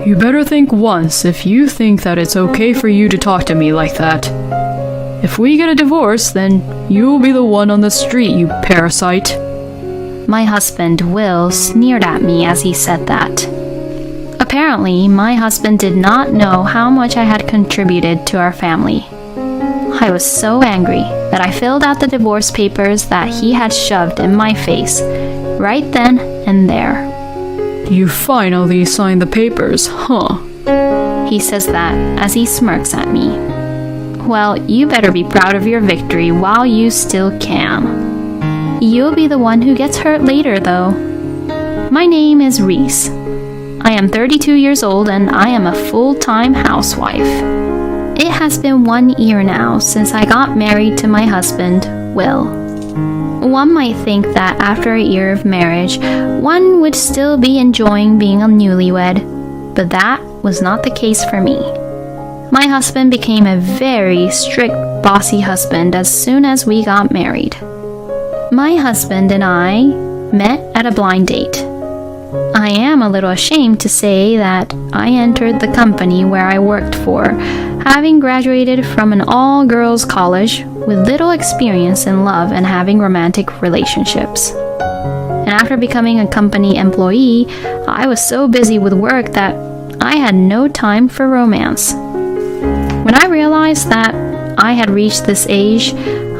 You better think once if you think that it's okay for you to talk to me like that. If we get a divorce, then you'll be the one on the street, you parasite. My husband, Will, sneered at me as he said that. Apparently, my husband did not know how much I had contributed to our family. I was so angry that I filled out the divorce papers that he had shoved in my face, right then and there. You finally signed the papers, huh? He says that as he smirks at me. Well, you better be proud of your victory while you still can. You'll be the one who gets hurt later, though. My name is Reese. I am 32 years old and I am a full-time housewife. It has been 1 year now since I got married to my husband, Will. One might think that after a year of marriage, one would still be enjoying being a newlywed, but that was not the case for me. My husband became a very strict, bossy husband as soon as we got married. My husband and I met at a blind date. I am a little ashamed to say that I entered the company where I worked for, having graduated from an all-girls college with little experience in love and having romantic relationships. And after becoming a company employee, I was so busy with work that I had no time for romance. When I realized that I had reached this age,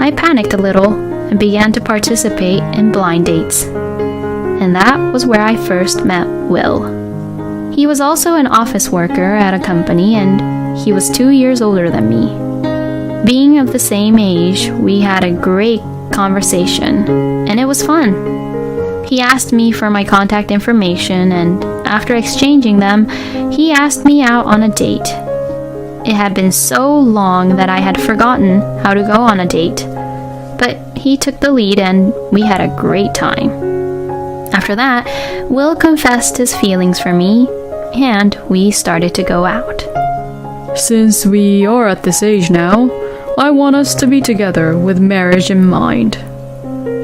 I panicked a little and began to participate in blind dates. And that was where I first met Will. He was also an office worker at a company and he was 2 years older than me. Being of the same age, we had a great conversation and it was fun. He asked me for my contact information and after exchanging them, he asked me out on a date. It had been so long that I had forgotten how to go on a date, but he took the lead and we had a great time. After that, Will confessed his feelings for me, and we started to go out. Since we are at this age now, I want us to be together with marriage in mind.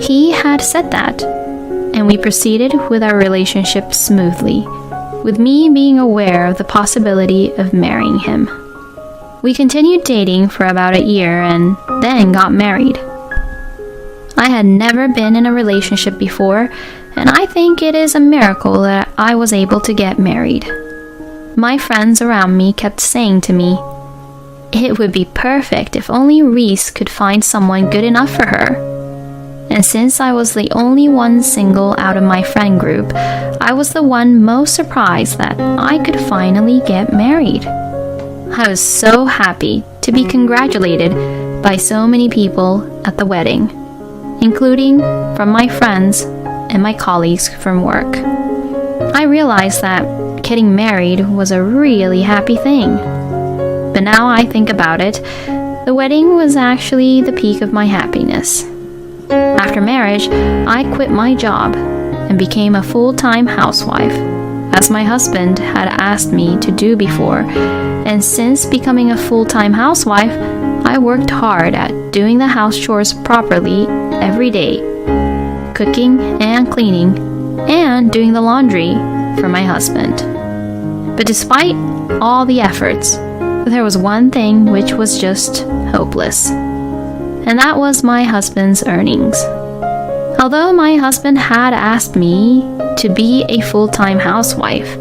He had said that, and we proceeded with our relationship smoothly, with me being aware of the possibility of marrying him. We continued dating for about a year and then got married. I had never been in a relationship before, and I think it is a miracle that I was able to get married. My friends around me kept saying to me, it would be perfect if only Reese could find someone good enough for her. And since I was the only one single out of my friend group, I was the one most surprised that I could finally get married. I was so happy to be congratulated by so many people at the wedding, including from my friends and my colleagues from work. I realized that getting married was a really happy thing. But now I think about it, the wedding was actually the peak of my happiness. After marriage, I quit my job and became a full-time housewife, as my husband had asked me to do before, and since becoming a full-time housewife, I worked hard at doing the house chores properly every day, cooking and cleaning, and doing the laundry for my husband. But despite all the efforts, there was one thing which was just hopeless, and that was my husband's earnings. Although my husband had asked me to be a full-time housewife,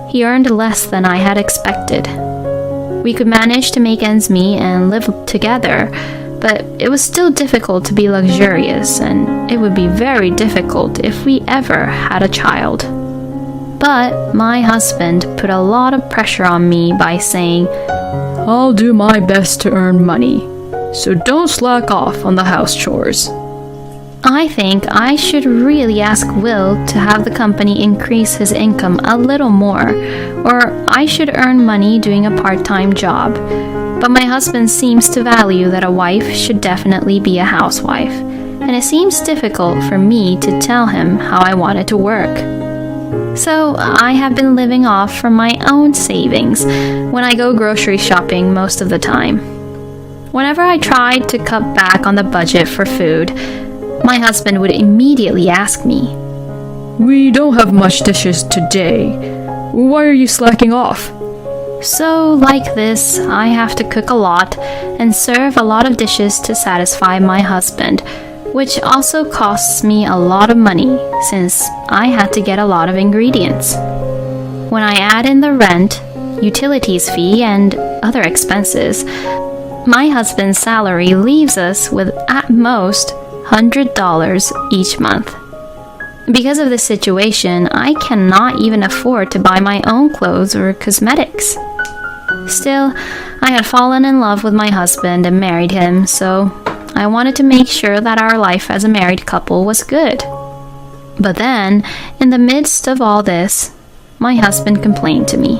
he earned less than I had expected. We could manage to make ends meet and live together, but it was still difficult to be luxurious, and it would be very difficult if we ever had a child. But my husband put a lot of pressure on me by saying, I'll do my best to earn money, so don't slack off on the house chores. I think I should really ask Will to have the company increase his income a little more, or I should earn money doing a part-time job. But my husband seems to value that a wife should definitely be a housewife, and it seems difficult for me to tell him how I want it to work. So I have been living off from my own savings when I go grocery shopping most of the time. Whenever I tried to cut back on the budget for food, my husband would immediately ask me, We don't have much dishes today. Why are you slacking off? So, like this, I have to cook a lot and serve a lot of dishes to satisfy my husband, which also costs me a lot of money since I had to get a lot of ingredients. When I add in the rent, utilities fee, and other expenses, my husband's salary leaves us with at most $100 each month. Because of this situation, I cannot even afford to buy my own clothes or cosmetics. Still, I had fallen in love with my husband and married him, so I wanted to make sure that our life as a married couple was good. But then, in the midst of all this, my husband complained to me.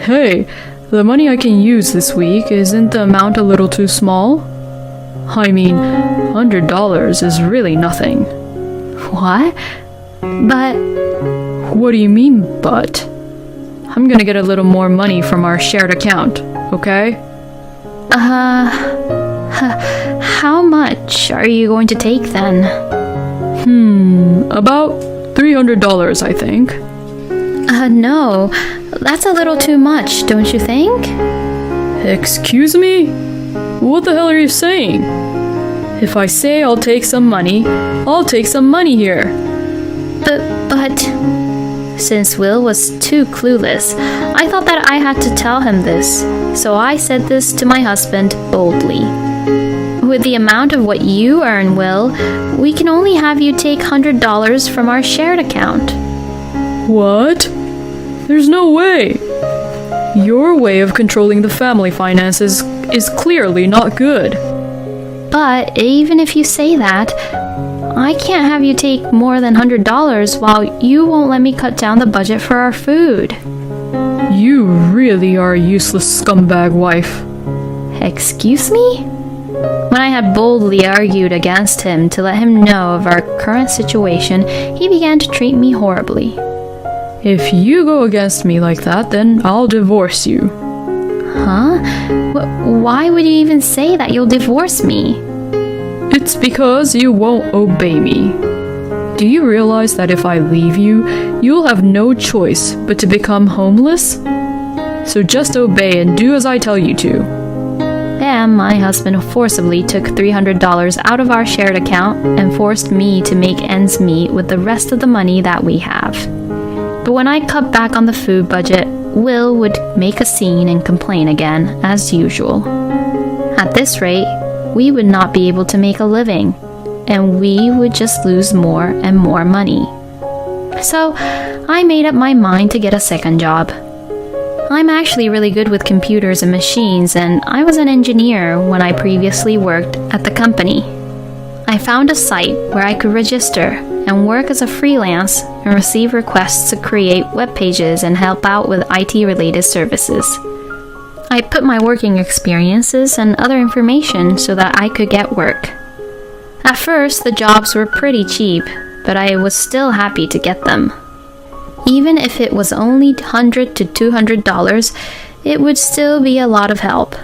Hey, the money I can use this week, isn't the amount a little too small? I mean, $100 is really nothing. What? But... What do you mean, but? I'm gonna get a little more money from our shared account, okay? How much are you going to take then? About $300, I think. No, that's a little too much, don't you think? Excuse me? What the hell are you saying? If I say I'll take some money, I'll take some money here. But... Since Will was too clueless, I thought that I had to tell him this, so I said this to my husband boldly. With the amount of what you earn, Will, we can only have you take $100 from our shared account. What? There's no way. Your way of controlling the family finances is clearly not good. But even if you say that, I can't have you take more than $100 while you won't let me cut down the budget for our food. You really are a useless scumbag wife. Excuse me? When I had boldly argued against him to let him know of our current situation, he began to treat me horribly. If you go against me like that, then I'll divorce you. Huh? Why would you even say that you'll divorce me? It's because you won't obey me. Do you realize that if I leave you, you'll have no choice but to become homeless? So just obey and do as I tell you to. Then my husband forcibly took $300 out of our shared account and forced me to make ends meet with the rest of the money that we have. But when I cut back on the food budget, Will would make a scene and complain again, as usual. At this rate, we would not be able to make a living, and we would just lose more and more money. So I made up my mind to get a second job. I'm actually really good with computers and machines, and I was an engineer when I previously worked at the company. I found a site where I could register and work as a freelance and receive requests to create web pages and help out with IT-related services. I put my working experiences and other information so that I could get work. At first, the jobs were pretty cheap, but I was still happy to get them. Even if it was only $100 to $200, it would still be a lot of help.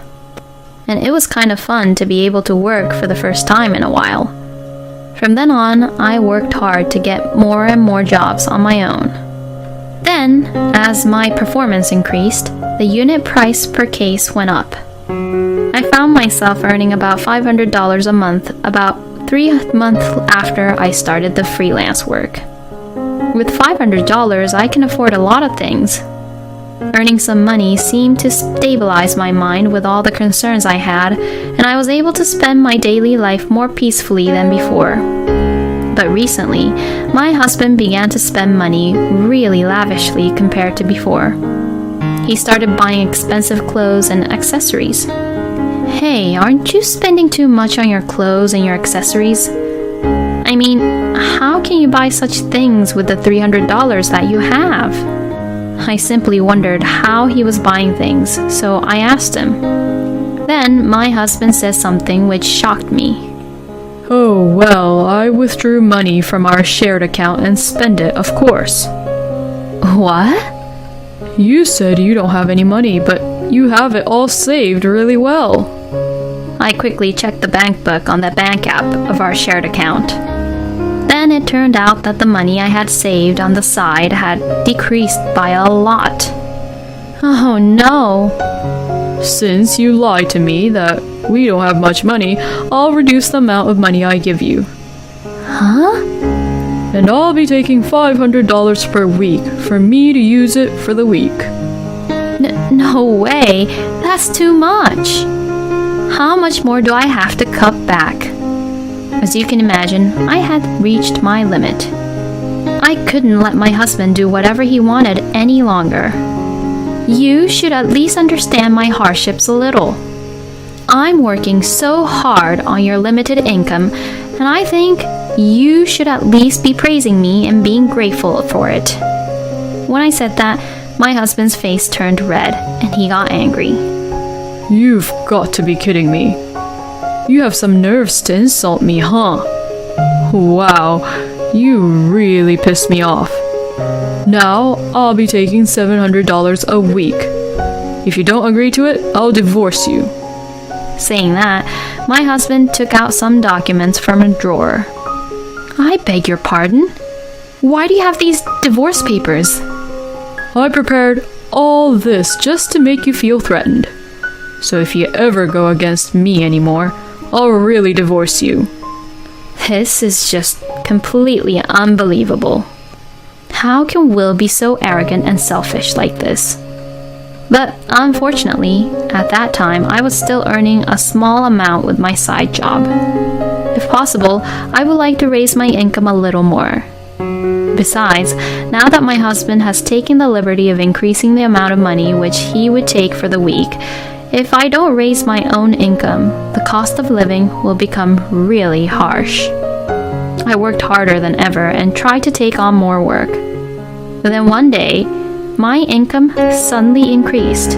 And it was kind of fun to be able to work for the first time in a while. From then on, I worked hard to get more and more jobs on my own. Then, as my performance increased, the unit price per case went up. I found myself earning about $500 a month about 3 months after I started the freelance work. With $500, I can afford a lot of things. Earning some money seemed to stabilize my mind with all the concerns I had, and I was able to spend my daily life more peacefully than before. But recently, my husband began to spend money really lavishly compared to before. He started buying expensive clothes and accessories. Hey, aren't you spending too much on your clothes and your accessories? I mean, how can you buy such things with the $300 that you have? I simply wondered how he was buying things, so I asked him. Then my husband said something which shocked me. Oh, well, I withdrew money from our shared account and spent it, of course. What? You said you don't have any money, but you have it all saved really well. I quickly checked the bank book on the bank app of our shared account. But then it turned out that the money I had saved on the side had decreased by a lot. Oh no. Since you lied to me that we don't have much money, I'll reduce the amount of money I give you. Huh? And I'll be taking $500 per week for me to use it for the week. No way. That's too much. How much more do I have to cut back? As you can imagine, I had reached my limit. I couldn't let my husband do whatever he wanted any longer. You should at least understand my hardships a little. I'm working so hard on your limited income, and I think you should at least be praising me and being grateful for it. When I said that, my husband's face turned red, and he got angry. You've got to be kidding me. You have some nerves to insult me, huh? Wow, you really pissed me off. Now, I'll be taking $700 a week. If you don't agree to it, I'll divorce you. Saying that, my husband took out some documents from a drawer. I beg your pardon? Why do you have these divorce papers? I prepared all this just to make you feel threatened. So if you ever go against me anymore, I'll really divorce you. This is just completely unbelievable. How can Will be so arrogant and selfish like this? But unfortunately, at that time, I was still earning a small amount with my side job. If possible, I would like to raise my income a little more. Besides, now that my husband has taken the liberty of increasing the amount of money which he would take for the week, if I don't raise my own income, the cost of living will become really harsh. I worked harder than ever and tried to take on more work. But then one day, my income suddenly increased.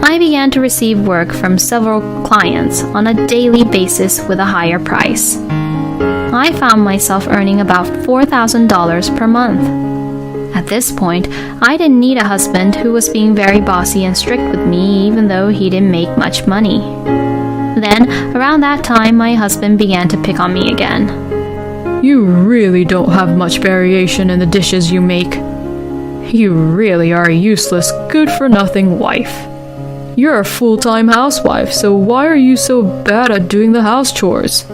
I began to receive work from several clients on a daily basis with a higher price. I found myself earning about $4,000 per month. At this point, I didn't need a husband who was being very bossy and strict with me even though he didn't make much money. Then, around that time, my husband began to pick on me again. You really don't have much variation in the dishes you make. You really are a useless, good-for-nothing wife. You're a full-time housewife, so why are you so bad at doing the house chores?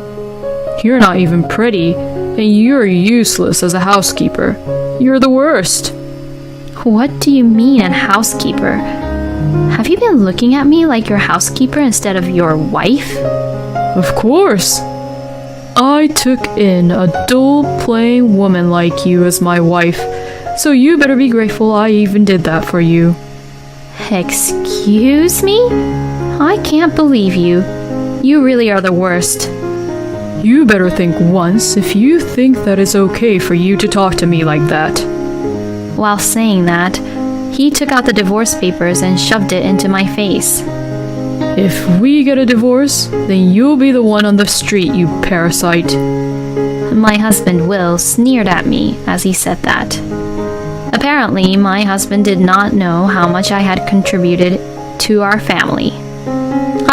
You're not even pretty, and you're useless as a housekeeper. You're the worst. What do you mean, a housekeeper? Have you been looking at me like your housekeeper instead of your wife? Of course. I took in a dull, plain woman like you as my wife, so you better be grateful I even did that for you. Excuse me? I can't believe you. You really are the worst. You better think once if you think that it's okay for you to talk to me like that. While saying that, he took out the divorce papers and shoved it into my face. If we get a divorce, then you'll be the one on the street, you parasite. My husband Will sneered at me as he said that. Apparently, my husband did not know how much I had contributed to our family.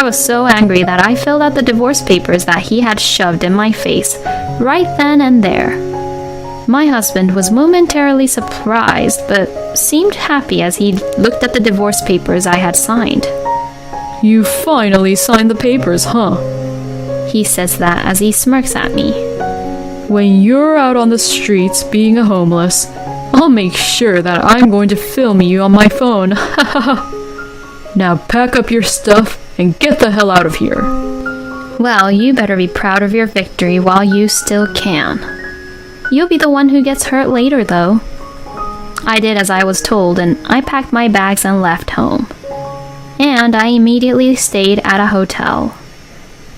I was so angry that I filled out the divorce papers that he had shoved in my face right then and there. My husband was momentarily surprised, but seemed happy as he looked at the divorce papers I had signed. You finally signed the papers, huh? He says that as he smirks at me. When you're out on the streets being a homeless, I'll make sure that I'm going to film you on my phone. Now pack up your stuff and get the hell out of here. Well, you better be proud of your victory while you still can. You'll be the one who gets hurt later, though. I did as I was told, and I packed my bags and left home. And I immediately stayed at a hotel.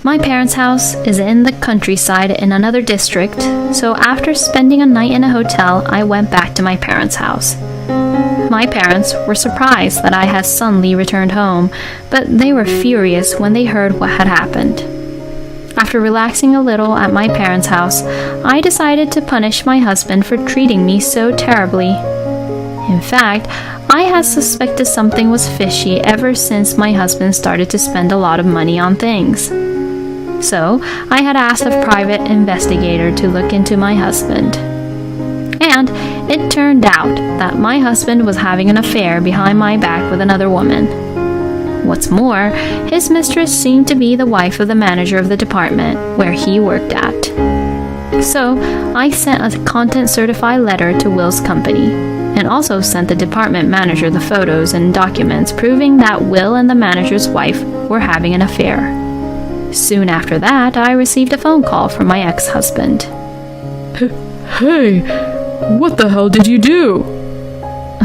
My parents' house is in the countryside in another district, so after spending a night in a hotel, I went back to my parents' house. My parents were surprised that I had suddenly returned home, but they were furious when they heard what had happened. After relaxing a little at my parents' house, I decided to punish my husband for treating me so terribly. In fact, I had suspected something was fishy ever since my husband started to spend a lot of money on things. So I had asked a private investigator to look into my husband. And it turned out that my husband was having an affair behind my back with another woman. What's more, his mistress seemed to be the wife of the manager of the department where he worked at. So I sent a content-certified letter to Will's company, and also sent the department manager the photos and documents proving that Will and the manager's wife were having an affair. Soon after that, I received a phone call from my ex-husband. Hey, what the hell did you do?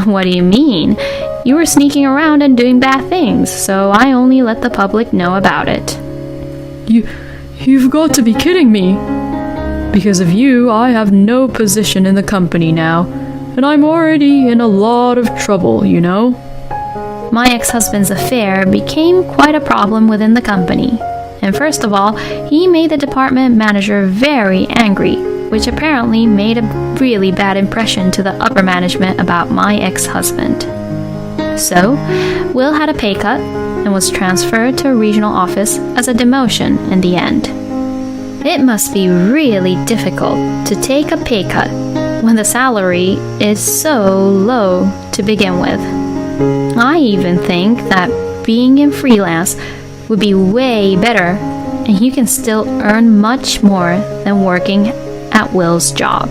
What do you mean? You were sneaking around and doing bad things, so I only let the public know about it. You've got to be kidding me. Because of you, I have no position in the company now, and I'm already in a lot of trouble, you know? My ex-husband's affair became quite a problem within the company. And first of all, he made the department manager very angry, which apparently made a really bad impression to the upper management about my ex-husband. So, Will had a pay cut and was transferred to a regional office as a demotion in the end. It must be really difficult to take a pay cut when the salary is so low to begin with. I even think that being in freelance would be way better, and you can still earn much more than working at Will's job.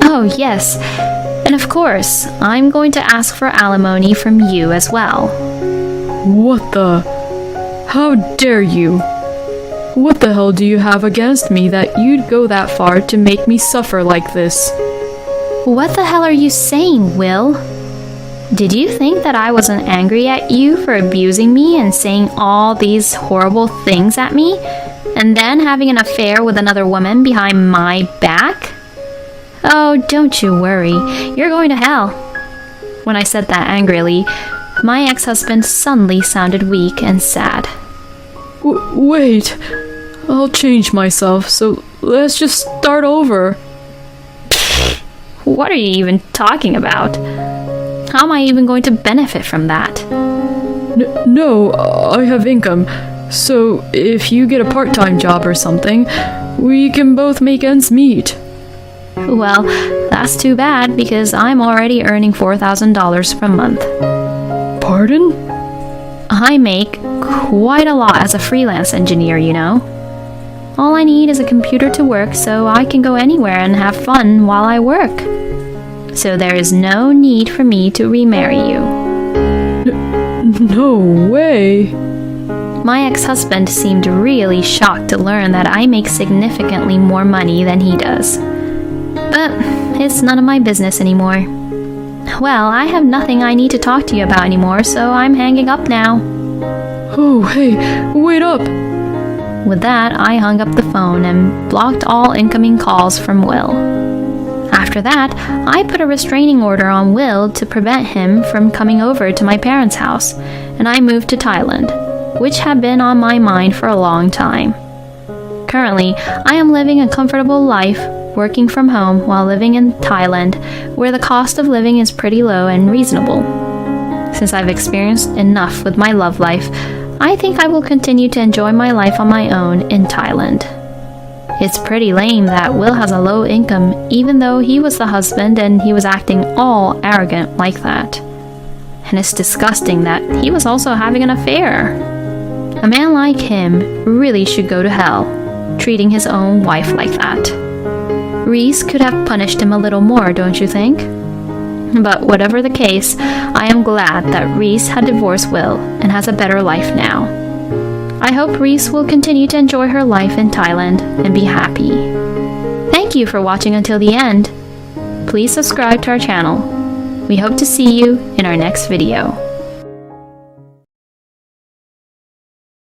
Oh yes, and of course, I'm going to ask for alimony from you as well. What the? How dare you? What the hell do you have against me that you'd go that far to make me suffer like this? What the hell are you saying, Will? Did you think that I wasn't angry at you for abusing me and saying all these horrible things at me, and then having an affair with another woman behind my back? Oh, don't you worry, you're going to hell. When I said that angrily, my ex-husband suddenly sounded weak and sad. Wait, I'll change myself, so let's just start over. What are you even talking about? How am I even going to benefit from that? No, I have income, so if you get a part-time job or something, we can both make ends meet. Well, that's too bad because I'm already earning $4,000 per month. Pardon? I make quite a lot as a freelance engineer, you know. All I need is a computer to work so I can go anywhere and have fun while I work. So there is no need for me to remarry you. No way. My ex-husband seemed really shocked to learn that I make significantly more money than he does. But it's none of my business anymore. Well, I have nothing I need to talk to you about anymore, so I'm hanging up now. Oh, hey, wait up. With that, I hung up the phone and blocked all incoming calls from Will. After that, I put a restraining order on Will to prevent him from coming over to my parents' house, and I moved to Thailand, which had been on my mind for a long time. Currently, I am living a comfortable life, working from home while living in Thailand, where the cost of living is pretty low and reasonable. Since I've experienced enough with my love life, I think I will continue to enjoy my life on my own in Thailand. It's pretty lame that Will has a low income even though he was the husband and he was acting all arrogant like that. And it's disgusting that he was also having an affair. A man like him really should go to hell, treating his own wife like that. Reese could have punished him a little more, don't you think? But whatever the case, I am glad that Reese had divorced Will and has a better life now. I hope Reese will continue to enjoy her life in Thailand and be happy. Thank you for watching until the end. Please subscribe to our channel. We hope to see you in our next video.